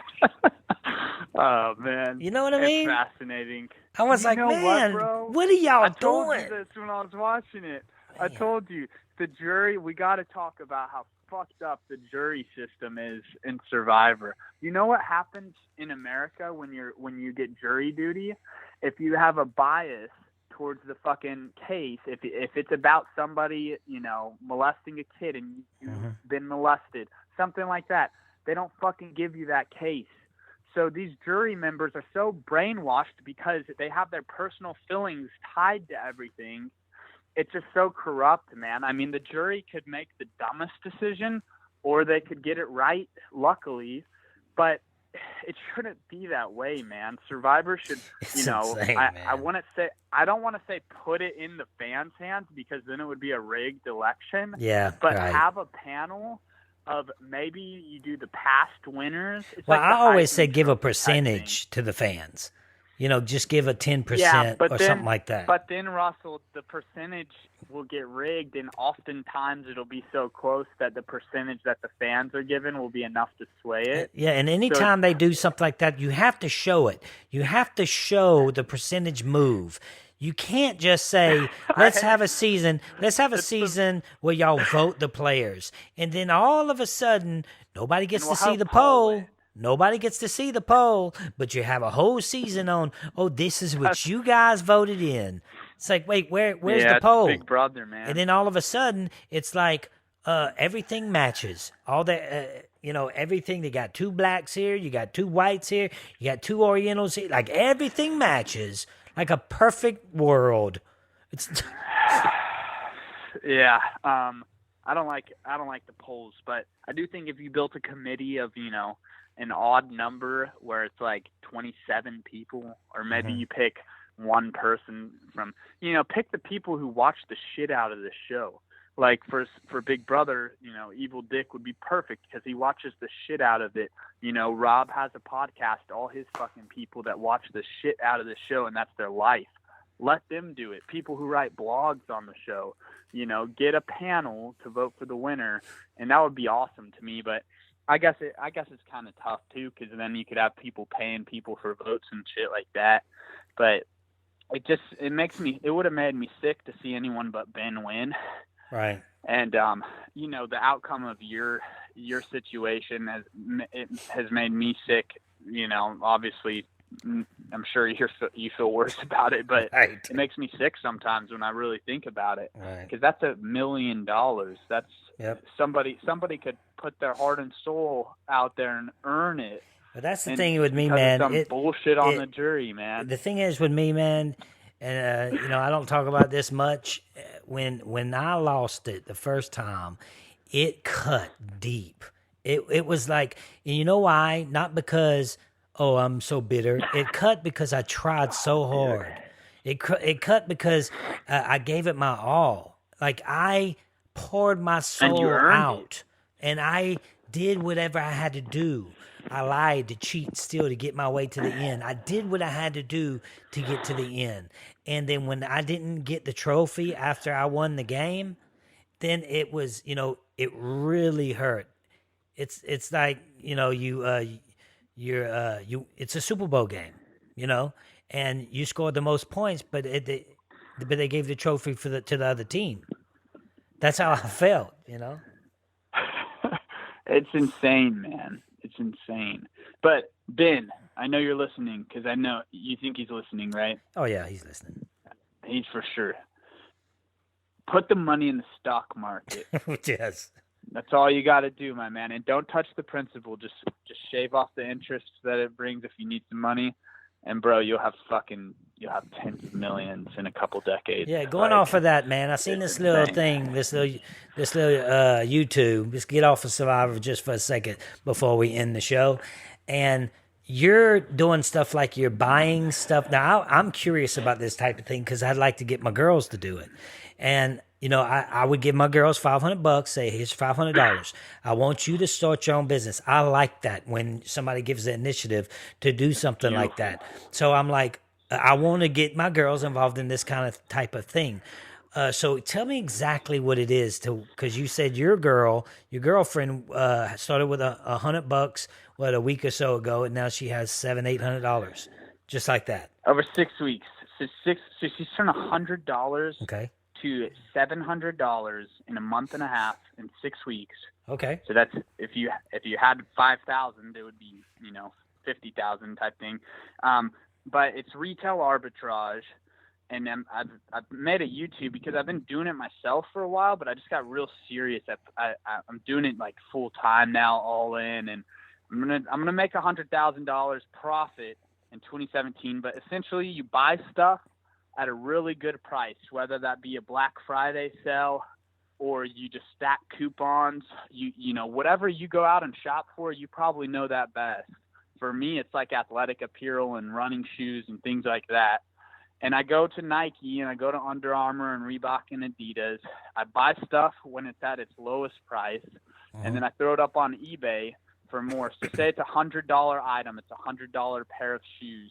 Oh man,
You know what I mean?
It's fascinating.
I was
You
like,
know
man,
bro?
what are y'all
I told
doing?
you this when I was watching it. I told you the jury. We got to talk about how fucked up the jury system is in Survivor. You know what happens in America when you get jury duty? If you have a bias towards the fucking case, if it's about somebody, molesting a kid and you've been molested, something like that, they don't fucking give you that case. So these jury members are so brainwashed because they have their personal feelings tied to everything. It's just so corrupt, man. I mean, the jury could make the dumbest decision or they could get it right, luckily, but it shouldn't be that way, man. Survivor should,
Insane,
I don't want to say put it in the fans' hands because then it would be a rigged election.
Yeah,
but
right.
have a panel of maybe you do the past winners. It's
Well,
like
I always say
Heisman
give a
Trophy type
percentage to the fans. Just give a 10%
thing.
something like that.
But then, Russell, the percentage will get rigged, and oftentimes it'll be so close that the percentage that the fans are given will be enough to sway it.
Yeah, and anytime they do something like that, you have to show it. You have to show the percentage move. You can't just say, let's have a season where y'all vote the players. And then all of a sudden, nobody gets to see the poll. Nobody gets to see the poll, but you have a whole season on, this is what you guys voted in. It's like, wait, where's the poll?
Big Brother, man.
And then all of a sudden, it's like everything matches. All the, everything. They got 2 blacks here. You got 2 whites here. You got 2 Orientals here. Like everything matches. Like a perfect world. It's
yeah. I don't like the polls, but I do think if you built a committee of an odd number where it's like 27 people, or maybe you pick one person from pick the people who watch the shit out of the show. Like for Big Brother, Evil Dick would be perfect because he watches the shit out of it. Rob has a podcast, all his fucking people that watch the shit out of the show, and that's their life. Let them do it. People who write blogs on the show, get a panel to vote for the winner, and that would be awesome to me. But I guess it's kind of tough too, because then you could have people paying people for votes and shit like that. But it would have made me sick to see anyone but Ben win.
right.
And the outcome of your situation has made me sick. Obviously, I'm sure you feel worse about it, but
Right.
it makes me sick sometimes when I really think about it.
Right.
Because that's $1 million. That's somebody could put their heart and soul out there and earn it.
But that's the
And
thing with me,
because
man.
of some bullshit on the jury, man.
The thing is with me, man, and I don't talk about this much. When I lost it the first time, it cut deep. It was like, you know why? Not because I'm so bitter. It cut because I tried so hard. It cut because I gave it my all. Like I poured my soul out, and I did whatever I had to do. I lied, to cheat, steal to get my way to the end. I did what I had to do to get to the end. And then when I didn't get the trophy after I won the game, then it was, it really hurt. It's like, it's a Super Bowl game, and you scored the most points, but they gave the trophy to the other team. That's how I felt,
It's insane, man. It's insane. But Ben, I know you're listening because I know you think he's listening, right?
Oh yeah, he's listening.
He's for sure. Put the money in the stock market.
Yes.
That's all you got to do, my man. And don't touch the principal. Just shave off the interest that it brings if you need some money. And bro, you'll have tens of millions in a couple decades.
Yeah, going off of that, man. I seen this little thing, this little YouTube. Just get off of Survivor just for a second before we end the show. And you're doing stuff like you're buying stuff. Now, I'm curious about this type of thing because I'd like to get my girls to do it. And I would give my girls $500, say, here's $500. I want you to start your own business. I like that when somebody gives the initiative to do something like that. So I'm like, I want to get my girls involved in this kind of type of thing. So tell me exactly what it is because you said your girlfriend started with $100, a week or so ago, and now she has $700-800, just like that.
Over 6 weeks. So she's turned $100
Okay.
to $700 in a month and a half in 6 weeks.
Okay.
So that's if you had 5,000, it would be 50,000 type thing. But it's retail arbitrage, and I've made a YouTube because I've been doing it myself for a while, but I just got real serious. I'm doing it like full time now, all in, and I'm gonna make $100,000 profit in 2017. But essentially, you buy stuff at a really good price, whether that be a Black Friday sale or you just stack coupons. You know, whatever you go out and shop for, you probably know that best. For me, it's like athletic apparel and running shoes and things like that. And I go to Nike and I go to Under Armour and Reebok and Adidas. I buy stuff when it's at its lowest price, and then I throw it up on eBay for more. So say it's $100 item, it's $100 pair of shoes.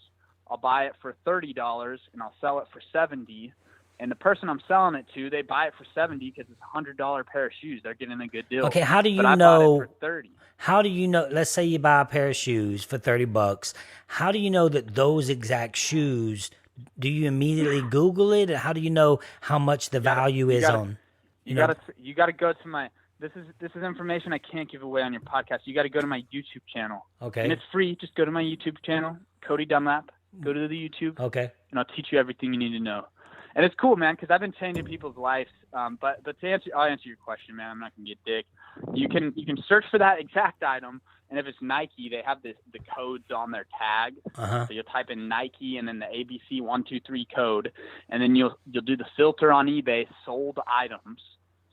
I'll buy it for $30 and I'll sell it for $70. And the person I'm selling it to, they buy it for $70 because it's a $100 pair of shoes. They're getting a good deal.
Okay, how do you
but I
know?
bought it for $30.
How do you know? Let's say you buy a pair of shoes for $30. How do you know that those exact shoes? Do you immediately Google it? How do you know how much the value is on?
You gotta go to my. This is information I can't give away on your podcast. You got to go to my YouTube channel.
Okay.
And it's free. Just go to my YouTube channel, Cody Dunlap. Go to the YouTube.
Okay.
And I'll teach you everything you need to know. And it's cool, man, because I've been changing people's lives. But I'll answer your question, man. I'm not gonna get dick. You can search for that exact item, and if it's Nike, they have the codes on their tag. So you'll type in Nike and then the ABC 123 code, and then you'll do the filter on eBay, sold items.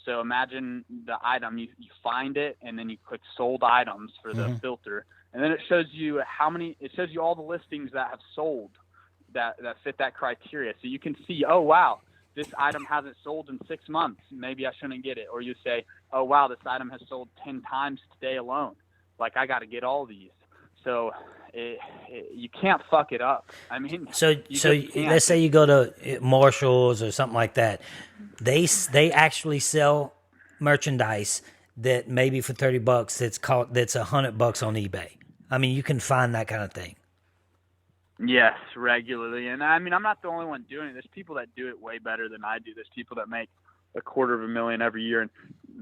So imagine the item, you find it, and then you click sold items for the filter, and then it shows you all the listings that have sold that fit that criteria. So you can see, oh wow, this item hasn't sold in 6 months. Maybe I shouldn't get it. Or you say, oh wow, this item has sold 10 times today alone. Like I got to get all these. So you can't fuck it up. I mean,
so let's say you go to Marshalls or something like that. They actually sell merchandise that maybe for $30 that's $100 on eBay. I mean, you can find that kind of thing.
Yes, regularly. And I mean, I'm not the only one doing it. There's people that do it way better than I do. There's people that make $250,000 every year. And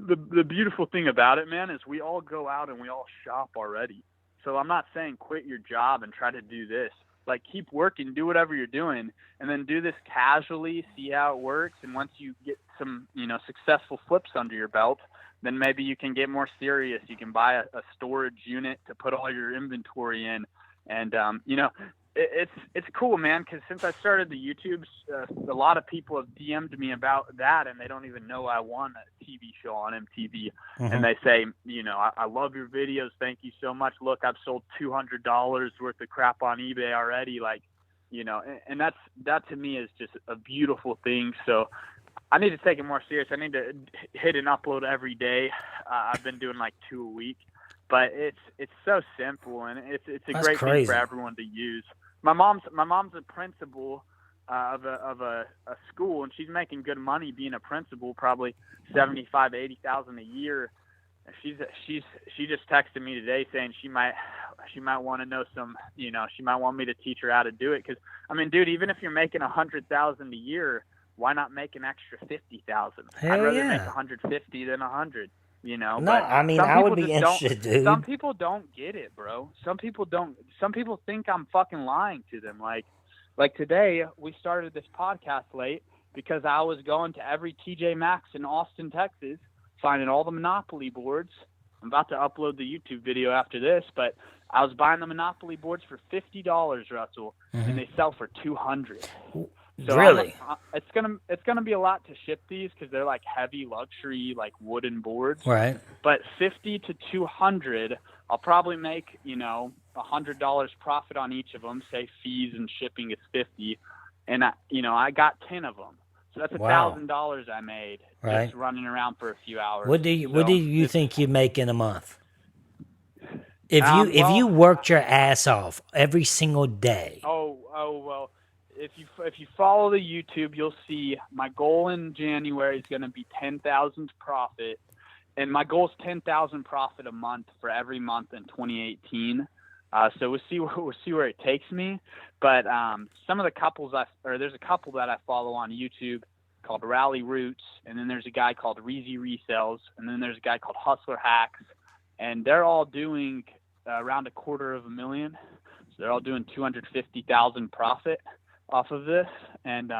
the beautiful thing about it, man, is we all go out and we all shop already. So I'm not saying quit your job and try to do this. Like keep working, do whatever you're doing, and then do this casually, see how it works. And once you get some, successful flips under your belt, then maybe you can get more serious. You can buy a storage unit to put all your inventory in. And, it's cool, man, because since I started the YouTubes, a lot of people have DM'd me about that, and they don't even know I won a TV show on MTV. And they say, I love your videos. Thank you so much. Look, I've sold $200 worth of crap on eBay already. Like, and that to me is just a beautiful thing. So I need to take it more serious. I need to hit and upload every day. I've been doing like 2 a week. But it's so simple, and it's a
That's
great
crazy.
thing for everyone to use. My mom's a principal of a school, and she's making good money being a principal, probably $75,000-80,000 a year. She just texted me today saying she might want to know some, she might want me to teach her how to do it. Because I mean, dude, even if you're making $100,000 a year, why not make an extra $50,000? I'd rather make 150 than 100.
No,
But
I mean,
some
I would
people
be
just
interested, dude.
Some people don't get it, bro. Some people don't. Some people think I'm fucking lying to them. Like today, we started this podcast late because I was going to every TJ Maxx in Austin, Texas, finding all the Monopoly boards. I'm about to upload the YouTube video after this, but I was buying the Monopoly boards for $50, Russell, and they sell for $200. So
Really?
It's gonna be a lot to ship these because they're like heavy luxury, like wooden boards.
Right.
But 50 to 200, I'll probably make $100 profit on each of them. Say fees and shipping is 50, and I got 10 of them. So that's
Wow.
$1,000 I made
Right.
just running around for a few hours.
What do you think you make in a month? If you
Well,
worked your ass off every single day.
Well, if you follow the YouTube, you'll see my goal in January is going to be 10,000 profit, and my goal is 10,000 profit a month for every month in 2018. So we'll see where it takes me. But some of the couples there's a couple that I follow on YouTube called Rally Roots, and then there's a guy called Reezy Resells, and then there's a guy called Hustler Hacks, and they're all doing around $250,000. So they're all doing 250,000 profit off of this. And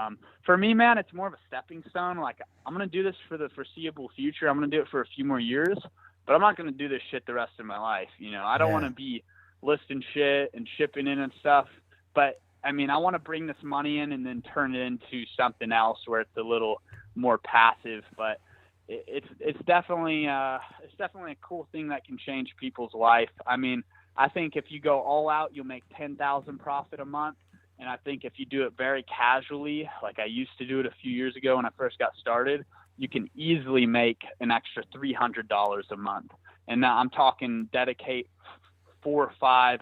for me, man, it's more of a stepping stone. Like, I'm going to do this for the foreseeable future. I'm going to do it for a few more years, but I'm not going to do this shit the rest of my life. I don't want to be listing shit and shipping in and stuff. But I mean, I want to bring this money in and then turn it into something else where it's a little more passive. But it's definitely a cool thing that can change people's life. I mean, I think if you go all out, you'll make 10,000 profit a month. And I think if you do it very casually, like I used to do it a few years ago when I first got started, you can easily make an extra $300 a month. And now I'm talking dedicate 4 or 5,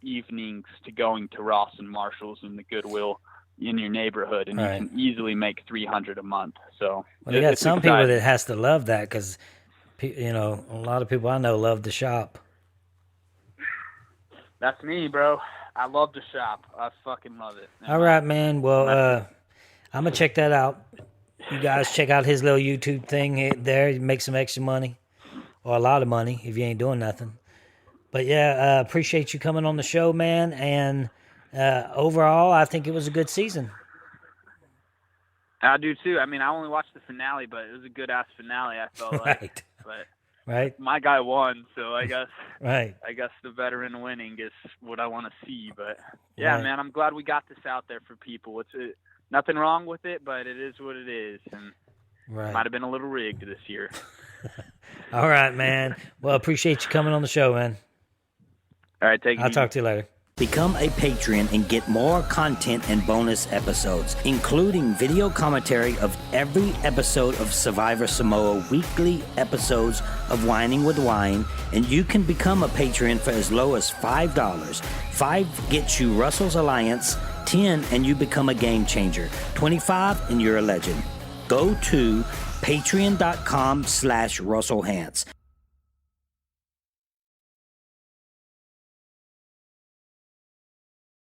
evenings to going to Ross and Marshall's and the Goodwill in your neighborhood, and
Right.
you can easily make $300 a month. So
Well, you got
it's
some
exciting.
people that has to love that because, a lot of people I know love to shop.
That's me, bro. I love to shop. I fucking love it.
All right, man. Well, I'm going to check that out. You guys check out his little YouTube thing there. You make some extra money, or a lot of money if you ain't doing nothing. But yeah, appreciate you coming on the show, man. And overall, I think it was a good season.
I do too. I mean, I only watched the finale, but it was a good ass finale. I felt like,
Right.
but
Right.
my guy won, so I guess
Right.
the veteran winning is what I want to see. But yeah,
Right.
man, I'm glad we got this out there for people. It's nothing wrong with it, but it is what it is, and
Right.
might have been a little rigged this year.
All right, man. Well, appreciate you coming on the show, man.
All right, take it
I'll
easy.
talk to you later. Become a patron and get more content and bonus episodes, including video commentary of every episode of Survivor Samoa, weekly episodes of Whining with Wine, and you can become a patron for as low as $5. $5 gets you Russell's Alliance, $10 and you become a game changer, $25 and you're a legend. Go to patreon.com/RussellHance.